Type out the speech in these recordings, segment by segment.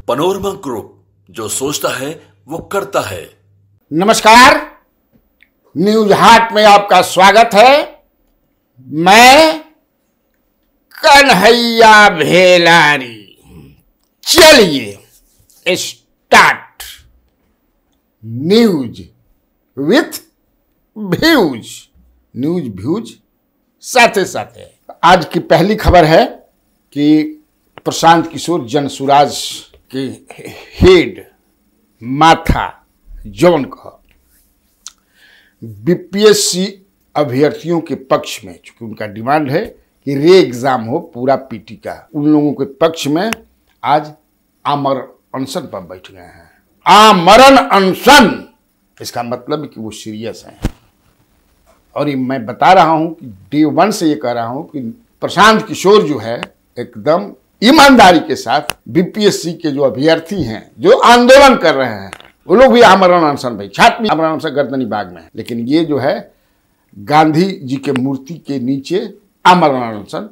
Panorama group, जो सोचता है वो करता है। नमस्कार, न्यूज हाट में आपका स्वागत है। मैं कन्हैया भेलारी। चलिए start news with views. News views साथे साथे। आज की पहली खबर है कि प्रशांत किशोर जनसुराज के हेड माथा जॉन का बीपीएससी अभ्यर्थियों के पक्ष में, चूंकि उनका डिमांड है कि रे एग्जाम हो पूरा पीटी का, उन लोगों के पक्ष में आज आमरण अनशन पर बैठ गए हैं। आमरण अनशन, इसका मतलब है कि वो सीरियस हैं। और ये मैं बता रहा हूं कि डे वन से ये कह रहा हूं कि प्रशांत किशोर जो है एकदम ईमानदारी के साथ बीपीएससी के जो अभ्यर्थी हैं, जो आंदोलन कर रहे हैं, वो लोग भी आमरण अनशन, भाई छात्र भी आमरण अनशन गर्दनी बाग में है, लेकिन ये जो है गांधी जी के मूर्ति के नीचे आमरण अनशन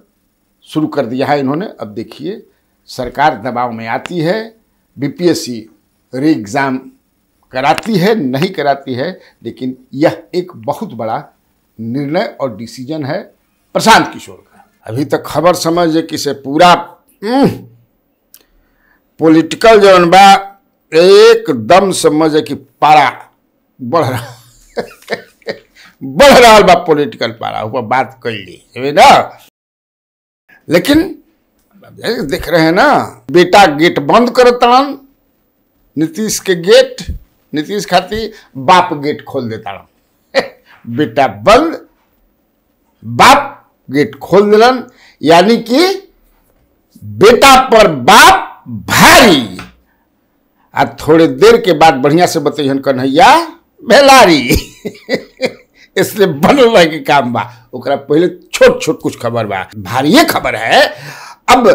शुरू कर दिया है इन्होंने। अब देखिए सरकार दबाव में आती है, बीपीएससी री एग्जाम कराती है नहीं कराती है, लेकिन यह एक बहुत बड़ा निर्णय और डिसीजन है प्रशांत किशोर का। अभी तक खबर समझ कि से पूरा पॉलिटिकल जौन बा एकदम समझ कि पारा बढ़ रहा बा, पॉलिटिकल पारा ऊपर बात कर ली ना। लेकिन देख रहे हैं ना, बेटा गेट बंद करता, नीतीश के गेट, नीतीश खाती बाप गेट खोल देता। बेटा बंद, बाप गेट खोल दिलन, यानी कि बेटा पर बाप भारी। आ थोड़े देर के बाद बढ़िया से बतैहन कन्हैया भेलारी। इसलिए बनल रहे के काम बा, ओकरा पहले छोट छोट कुछ खबर बा, भारी खबर है। अब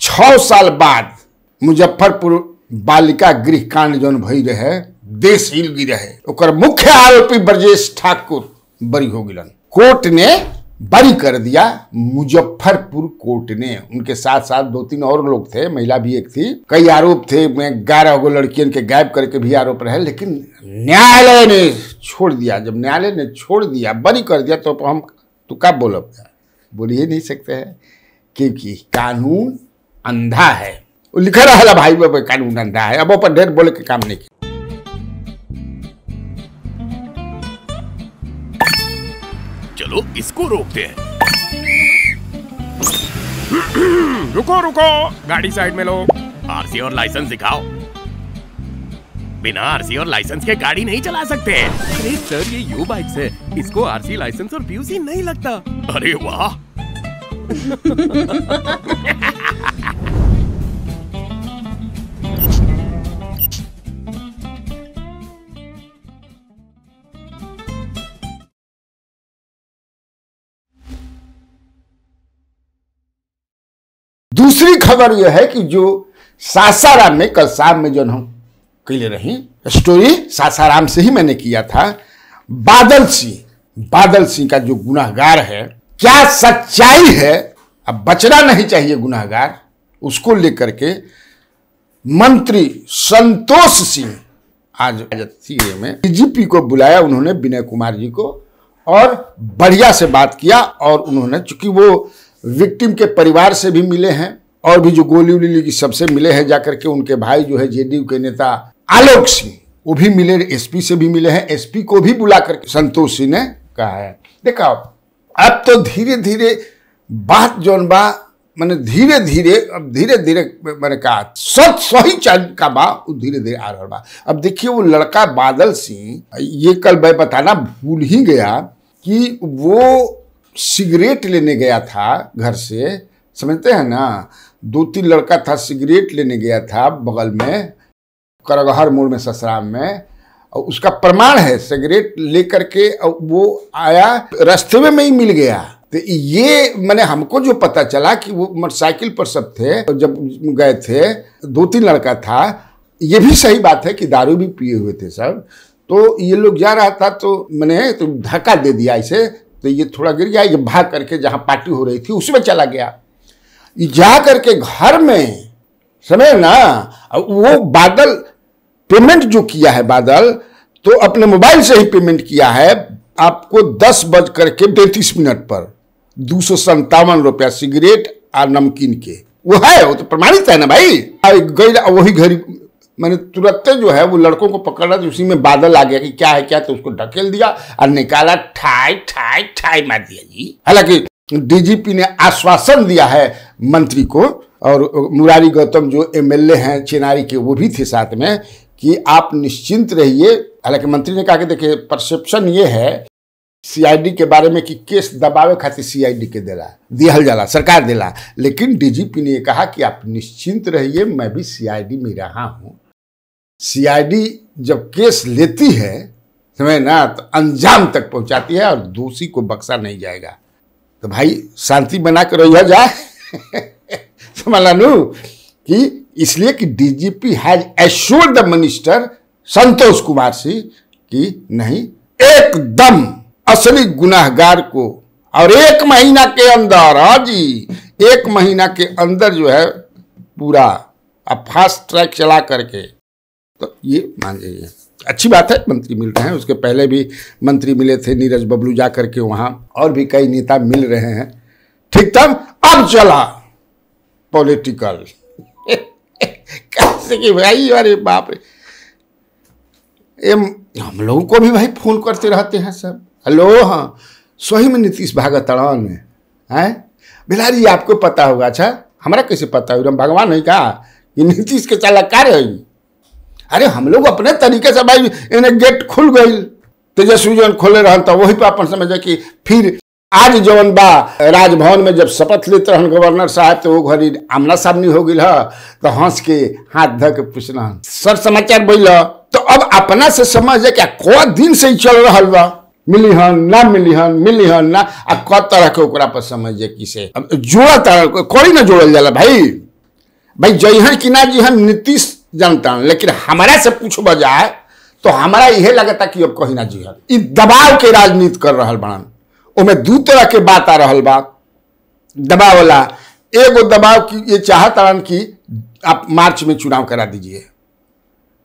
6 साल बाद मुजफ्फरपुर बालिका गृह कांड जौन भई रहे, देश हिल गई रहे, ओकर मुख्य आरोपी ब्रजेश ठाकुर बरी हो गिलन। कोर्ट ने बरी कर दिया, मुजफ्फरपुर कोर्ट ने। उनके साथ साथ 2-3 और लोग थे, महिला भी एक थी। कई आरोप थे, 11 गो लड़कियों के गायब करके भी आरोप रहे, लेकिन न्यायालय ने छोड़ दिया। जब न्यायालय ने छोड़ दिया, बरी कर दिया, तो हम तो क्या बोलब, बोल ही नहीं सकते हैं, क्योंकि कानून अंधा है। वो लिखा रहा भाई बाबा कानून अंधा है। अब ऊपर ढेर बोले के काम नहीं किया। चलो इसको रोकते हैं। रुको रुको, गाड़ी साइड में लो। आरसी और लाइसेंस दिखाओ। बिना आरसी और लाइसेंस के गाड़ी नहीं चला सकते। अरे सर, ये यू बाइक्स है, इसको आरसी लाइसेंस और पीयूसी नहीं लगता। अरे वाह। दूसरी खबर यह है कि जो सासाराम में कल शाम में जो हम कैले रही स्टोरी, सासाराम से ही मैंने किया था। बादल सिंह का जो गुनाहगार है, क्या सच्चाई है, अब बचना नहीं चाहिए गुनाहगार, उसको लेकर के मंत्री संतोष सिंह आज में डीजीपी को बुलाया उन्होंने, विनय कुमार जी को, और बढ़िया से बात किया। और उन्होंने, चूंकि वो विक्टिम के परिवार से भी मिले हैं और भी जो गोली उली लगी सबसे मिले हैं जाकर के। उनके भाई जो है जेडीयू के नेता आलोक सिंह, वो भी मिले, एसपी से भी मिले हैं। एसपी को भी बुला करके संतोष सिंह ने कहा है, देखा अब तो धीरे धीरे बात जौन बा, मैंने धीरे धीरे मैंने कहा सच सही चल का बा, धीरे धीरे आ रहा बा। अब देखिए वो लड़का बादल सिंह, ये कल मैं बताना भूल ही गया कि वो सिगरेट लेने गया था घर से, समझते हैं ना, 2-3 लड़का था, सिगरेट लेने गया था बगल में करगहर मोड़ में, ससराम में, और उसका प्रमाण है सिगरेट लेकर के वो आया, रास्ते में ही मिल गया। तो ये मैंने हमको जो पता चला कि वो मोटरसाइकिल पर सब थे, जब गए थे 2-3 लड़का था। ये भी सही बात है कि दारू भी पिए हुए थे सब। तो ये लोग जा रहा था, तो मैंने तो धक्का दे दिया इसे, तो ये थोड़ा गिर गया, ये भाग करके जहाँ पार्टी हो रही थी उसमें चला गया। जा करके घर में समझ ना। वो बादल पेमेंट जो किया है बादल, तो अपने मोबाइल से ही पेमेंट किया है आपको 10:33 पर 257 रुपया सिगरेट और नमकीन के। वो है, वो तो प्रमाणित है ना भाई। गई वही घड़ी मैंने तुरंत जो है वो लड़कों को पकड़ा, तो उसी में बादल आ गया कि क्या है क्या, तो उसको ढकेल दिया और निकाला, ठाई ठाई ठाई मार दिया जी। हालांकि डीजीपी ने आश्वासन दिया है मंत्री को, और मुरारी गौतम जो एमएलए हैं चिनारी के वो भी थे साथ में, कि आप निश्चिंत रहिए। हालांकि मंत्री ने कहा कि देखिए परसेप्शन ये है सीआईडी के बारे में कि केस दबावे खातिर सीआईडी के दिहल जाला, सरकार दिला, लेकिन डीजीपी ने कहा कि आप निश्चिंत रहिए, मैं भी सीआईडी में रहा हूं। सीआईडी जब केस लेती है समझ ना, तो अंजाम तक पहुंचाती है और दोषी को बख्शा नहीं जाएगा। तो भाई शांति बना कर रहिए जाए समझ लो कि इसलिए कि डीजीपी हैज एश्योर्ड द मिनिस्टर संतोष कुमार सिंह कि नहीं, एकदम असली गुनाहगार को और 1 महीना के अंदर, हाँ जी 1 महीना के अंदर जो है पूरा अब फास्ट ट्रैक चला करके, तो ये मान लीजिए अच्छी बात है मंत्री मिल रहे हैं। उसके पहले भी मंत्री मिले थे नीरज बबलू जा करके वहां, और भी कई नेता मिल रहे हैं। ठीक था, अब चला पॉलिटिकल कैसे कि भाई, अरे बाप रे, हम लोगों को भी भाई फोन करते रहते हैं सब, हेलो हाँ सही में नीतीश भागतड़न है बिलारी, आपको पता होगा। अच्छा हमारा कैसे पता होगा, भगवान नहीं कहा कि नीतीश के चालकार है। अरे हम लोग अपने तरीके से भाई, इन्हें गेट खुल गई, तेजस्वी जौन खोले रहन तो वही पे अपन समझे कि फिर आज जौन बा राजभवन में जब शपथ लेते रहन गवर्नर साहब, तो वो घड़ी आमना सामनी हो गई है, तो हंस के हाथ धो के पूछना सर समाचार बोल, तो अब अपना से समझ क्या को दिन से ही चल रहा बा, मिली हन ना आ क तरह के ओकरा पर समझे किसे अब जोड़ा तरह कोई ना जोड़ल जाला भाई जइहन कि ना जिहन नीतीश जानता, लेकिन हमारा से पूछ बजाए तो हमारा यह लगता कि अब कहीं ना जिहन इ दबाव के राजनीति कर रहा बड़न। ओमें 2 तरह के बात आ रहा बा दबाव वाला। एगो दबाव की ये चाहता कि आप मार्च में चुनाव करा दीजिए,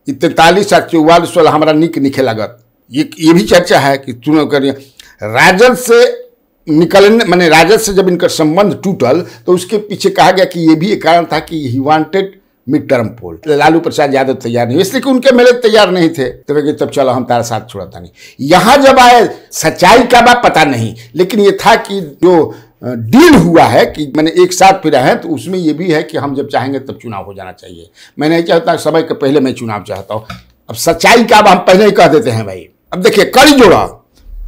43 और 44 वाला हमारा निक निखे लागत। ये भी चर्चा है कि चुनाव करिए। राजद से निकलने माने राजद से जब इनका संबंध टूटल तो उसके पीछे कहा गया कि ये भी एक कारण था कि ही वांटेड मिड टर्म पोल। लालू प्रसाद यादव तैयार नहीं, इसलिए कि उनके मेले तैयार नहीं थे, तब चलो हम तारा साथ छोड़ता नहीं। यहां जब आए सच्चाई का बात पता नहीं, लेकिन ये था कि जो डील हुआ है कि मैंने एक साथ फिरा है, तो उसमें ये भी है कि हम जब चाहेंगे तब चुनाव हो जाना चाहिए। मैं नहीं चाहता समय के पहले मैं चुनाव चाहता हूं। अब सच्चाई का हम पहले ही कह देते हैं भाई। अब देखिए कड़ी जोड़ा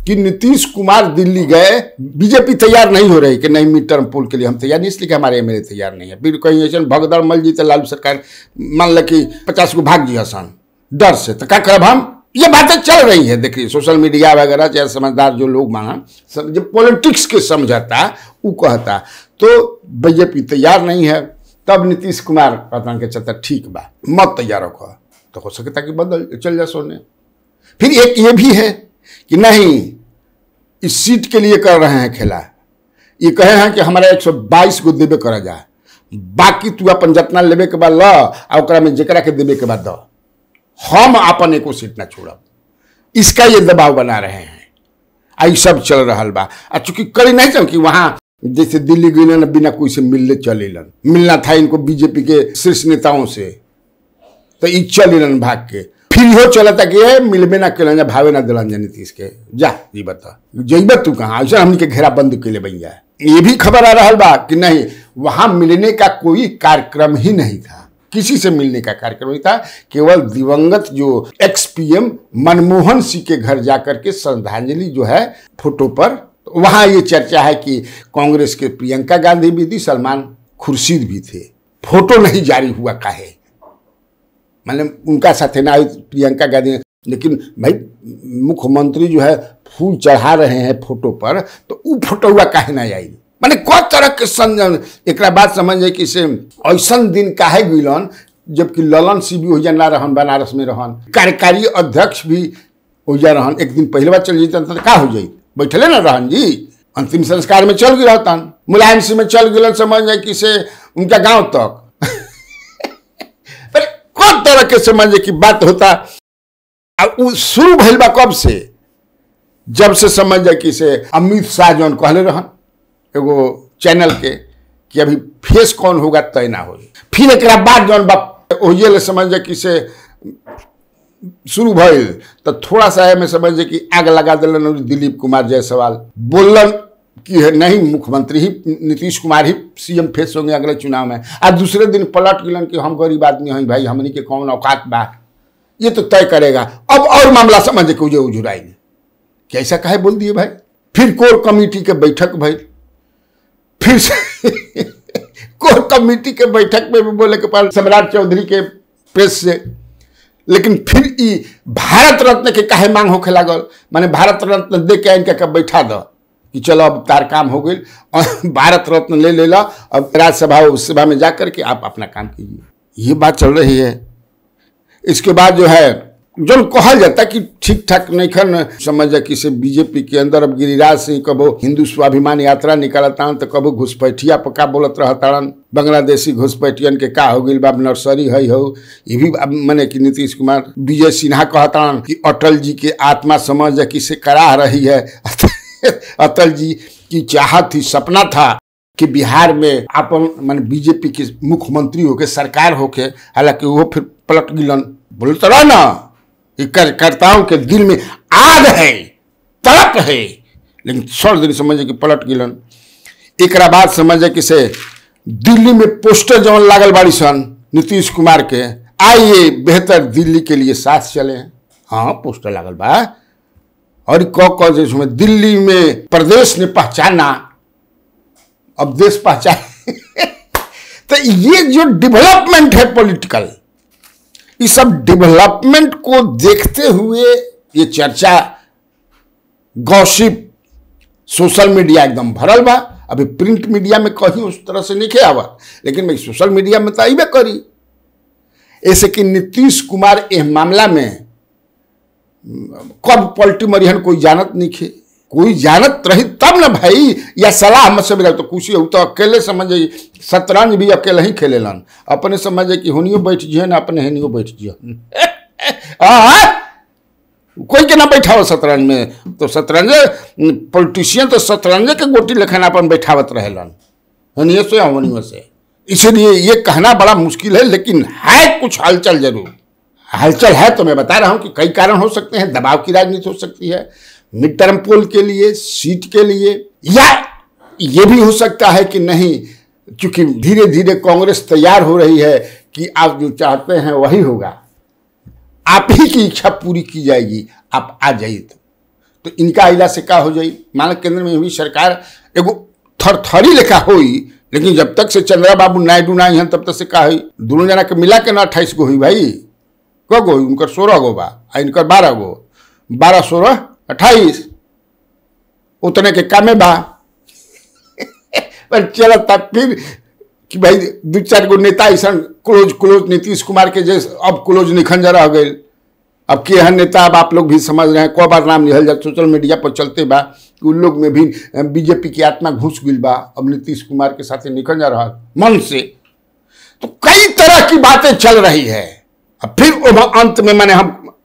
कि नीतीश कुमार दिल्ली गए, बीजेपी तैयार नहीं हो रही कि नहीं मिड टर्म पोल के लिए हम तैयार नहीं, इसलिए कि हमारे एमएलए तैयार नहीं है। फिर कहीं ऐसा भगदड़ मल जीते लालू सरकार, मान ल कि 50 को भाग जी हसन डर से, तो क्या करब हम। ये बातें चल रही है, देखिए सोशल मीडिया वगैरह चाहे समझदार जो लोग माना जब पॉलिटिक्स के समझाता वो कहता, तो बीजेपी तैयार नहीं है। तब नीतीश कुमार कहता के चलता ठीक बा मत तैयार हो, तो हो सकता कि बदल चल जा सोने। फिर एक ये भी है कि नहीं इस सीट के लिए कर रहे हैं खेला, ये कहे हैं कि हमारा 122 को देवे करा जाए, बाकी तू अपन जितना लेवे के बाद ल में जरा के देवे के बाद द, हम अपन एको सीट ना छोड़ब। इसका ये दबाव बना रहे हैं, आई सब चल रहा बा। चूंकि करी नहीं चाह कि वहां जैसे दिल्ली गई न बिना कोई से मिलने चलेलन, मिलना था इनको बीजेपी के शीर्ष नेताओं से, तो ई चलेलन भाग के। फिर हो चलता कि मिलबे ना कलन, भावे ना दिलन नीतीश के, जा जी बता जइब तू कहाँ, ऐसा हमने के घेरा बंद के लिए बन जाए। ये भी खबर आ रहा बा कि नहीं वहां मिलने का कोई कार्यक्रम ही नहीं था, किसी से मिलने का कार्यक्रम नहीं था। केवल दिवंगत जो एक्स-पीएम मनमोहन सिंह के घर जाकर के श्रद्धांजलि जो है फोटो पर, तो वहां ये चर्चा है कि कांग्रेस के प्रियंका गांधी भी थी, सलमान खुर्शीद भी थे। फोटो नहीं जारी हुआ काहे, मतलब उनका साथ ना आई प्रियंका गांधी, लेकिन भाई मुख्यमंत्री जो है फूल चढ़ा रहे हैं फोटो पर, तो वो फोटो हुआ काहे ना आई। माने कोई तरह के संजन एक बात समझे कि से ऐसा दिन काहे गिलन, जबकि ललन सिंह भी हो ना रहन, बनारस में रहन, कार्यकारी अध्यक्ष भी हो जा रहन। एक दिन पहले बार चल जाता तो का हो जाई, बैठले ना रहन जी, अंतिम संस्कार में चल गए रहतन, मुलायम सिंह में चल गए समझ जाए कि से उनका गाँव तक तरह के समझे कि बात होता। शुरू भइल बा कब से? जब से समझे कि से अमित शाह जौन कहले रहन एगो चैनल के कि अभी फेस कौन होगा तय ना हो। फिर एक बाद जौन बा ओहिए समझे कि से शुरू भइल तो थोड़ा सा में समझे कि आग लगा दिलन दिलीप कुमार जायसवाल बोलन कि नहीं मुख्यमंत्री ही नीतीश कुमार ही सीएम फेस होंगे अगले चुनाव में। आज दूसरे दिन पलट गिलन कि हम गरीब आदमी हैं भाई, हमनी के कौन औकात बा, ये तो तय करेगा। अब और मामला समझे कि उजुराएंगे कैसा कहे बोल दिए भाई। फिर कोर कमेटी के बैठक भाई, फिर कोर कमेटी के बैठक में भी बोले के पास सम्राट चौधरी के प्रेस से, लेकिन फिर ई भारत रत्न के काहे मांग होखे लागल, माने भारत रत्न दे के इनका बैठा दो कि चलो अब तार काम हो गई और भारत रत्न ले ला, अब राज्यसभा उस सभा में जाकर के आप अपना काम कीजिए। ये बात चल रही है। इसके बाद जो है जो कहा जाता कि ठीक ठाक नहीं खन समझ कि से बीजेपी के अंदर अब गिरिराज सिंह कबो हिंदू स्वाभिमान यात्रा निकालता तो कबो घुसपैठिया पका बोलत रहतारन, बांग्लादेशी घुसपैठियन के का हो गई बा नर्सरी है हो। ये भी मैंने कि नीतीश कुमार विजय सिन्हा कहतारन कि अटल जी के आत्मा समझ कि से करा रही है। अटल जी की चाहत थी, सपना था कि बिहार में अपन मान बीजेपी के मुख्यमंत्री होके सरकार होके, हालांकि वो फिर पलट गिलन। बोलते रहो ना कार्यकर्ताओं के दिल में आग है, तड़प है, लेकिन छोड़ दिन समझे कि पलट गिलन। एक बाद समझे कि से दिल्ली में पोस्टर जवन लागल बाड़ी सन नीतीश कुमार के, आइए बेहतर दिल्ली के लिए साथ चले। हाँ पोस्टर लागल बा और जिसमें दिल्ली में प्रदेश ने पहचाना अब देश पहचान। तो ये जो डेवलपमेंट है पॉलिटिकल, इस सब डेवलपमेंट को देखते हुए ये चर्चा गॉसिप सोशल मीडिया एकदम भरल बा। अभी प्रिंट मीडिया में कहीं उस तरह से नहीं आवा, लेकिन मैं सोशल मीडिया में तो आइबे करी। ऐसे कि नीतीश कुमार इस मामला में कब पलटी मरिहन कोई जानत नहीं खे, कोई जानत रही तब ना भाई, या सलाह मशवरा तो कुछ हो तो अकेले समझे। शतरंज भी अकेले ही खेलेलन, अपने समझे कि होनियो बैठ जिए ना अपने हेनियो बैठ जिए। कोई के ना बैठाओ शतरंज में, तो शतरंज पॉलिटिशियन तो शतरंज के गोटी लेखन अपन बैठावत रहेलन हेनियो से होनियो से। इसलिए ये कहना बड़ा मुश्किल है, लेकिन है कुछ हलचल जरूर। हलचल है तो मैं बता रहा हूं कि कई कारण हो सकते हैं। दबाव की राजनीति हो सकती है मिड टर्म पोल के लिए, सीट के लिए, या ये भी हो सकता है कि नहीं, क्योंकि धीरे धीरे कांग्रेस तैयार हो रही है कि आप जो चाहते हैं वही होगा, आप ही की इच्छा पूरी की जाएगी, आप आ जाइए। तो इनका इला से क्या हो जाए, मान केंद्र में भी सरकार एगो थरथरी लेखा हुई, लेकिन जब तक से चंद्रा बाबू नायडू ना हैं तब तक से का हुई। दोनों जना के मिला के ना 28 गो हुई भाई, को गो उनकर 16 गो बा, इनकर 12 गो, 12 16 28 उतने के कामे बा। पर चलो तब फिर कि भाई 2-4 गो नेता ऐसा क्लोज नीतीश कुमार के जैसे अब क्लोज निखंजा रह गए। अब के हन नेता अब आप लोग भी समझ रहे हैं, को बार नाम लिहल जा सोशल मीडिया पर चलते बा कि उन लोग में भी बीजेपी की आत्मा घुस गई बा, अब नीतीश कुमार के साथ निखंजा रहा मन से। तो कई तरह की बातें चल रही है। अब फिर अंत में मैंने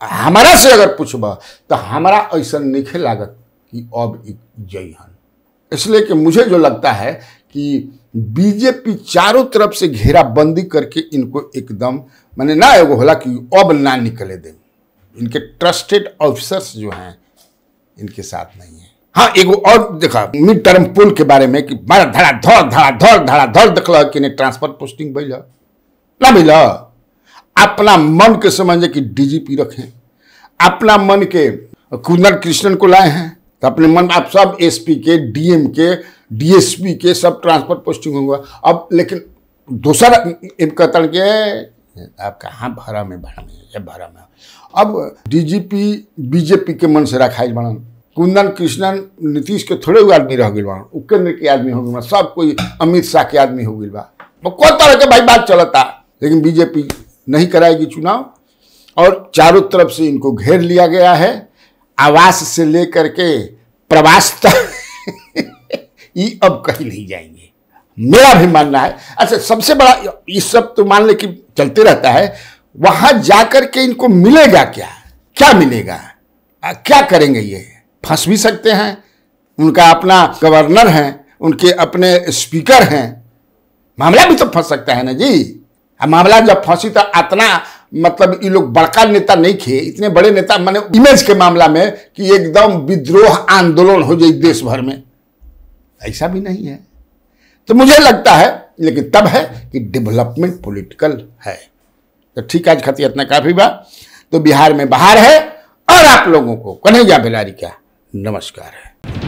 हमारा से अगर पूछबा तो हमारा ऐसा नहीं लागत कि अब जई हन। इसलिए कि मुझे जो लगता है कि बीजेपी चारों तरफ से घेराबंदी करके इनको एकदम मैंने ना एगो होला कि अब ना निकले दें। इनके ट्रस्टेड ऑफिसर्स जो हैं इनके साथ नहीं है। हाँ एगो और देखा मिड टर्म पोल के बारे में कि बड़ा धड़ाधड़ देखल कि ट्रांसफर पोस्टिंग भइल ना भइल। अपना मन के समझे कि डीजीपी रखें, अपना मन के कुंदन कृष्णन को लाए हैं, तो अपने मन आप सब एसपी के, डीएम के, डीएसपी के सब ट्रांसफर पोस्टिंग होगा। अब लेकिन दूसरा कहता के आप कहाँ भरा में अब डीजीपी बीजेपी के मन से रखाई बनन। कुंदन कृष्णन नीतीश के थोड़े आदमी रह गए बा, केंद्र के आदमी हो गए, सब कोई अमित शाह के आदमी हो गए बा। कोई तरह के भाई बात चलता, लेकिन बीजेपी नहीं कराएगी चुनाव और चारों तरफ से इनको घेर लिया गया है। आवास से लेकर के प्रवास तक ये अब कहीं नहीं जाएंगे, मेरा भी मानना है। अच्छा सबसे बड़ा ये सब तो मान ले कि चलते रहता है, वहां जाकर के इनको मिलेगा क्या? क्या मिलेगा? क्या करेंगे? ये फंस भी सकते हैं, उनका अपना गवर्नर है, उनके अपने स्पीकर हैं, मामला भी तो फंस सकता है ना जी। मामला जब फंसी तो इतना मतलब ये लोग बड़का नेता नहीं थे, इतने बड़े नेता माने इमेज के मामला में कि एकदम विद्रोह आंदोलन हो जाए देश भर में, ऐसा भी नहीं है। तो मुझे लगता है, लेकिन तब है कि डेवलपमेंट पॉलिटिकल है। तो ठीक है, आज खातिर इतना काफी बा। तो बिहार में बाहर है और आप लोगों को कन्हैया बेलारी का नमस्कार है।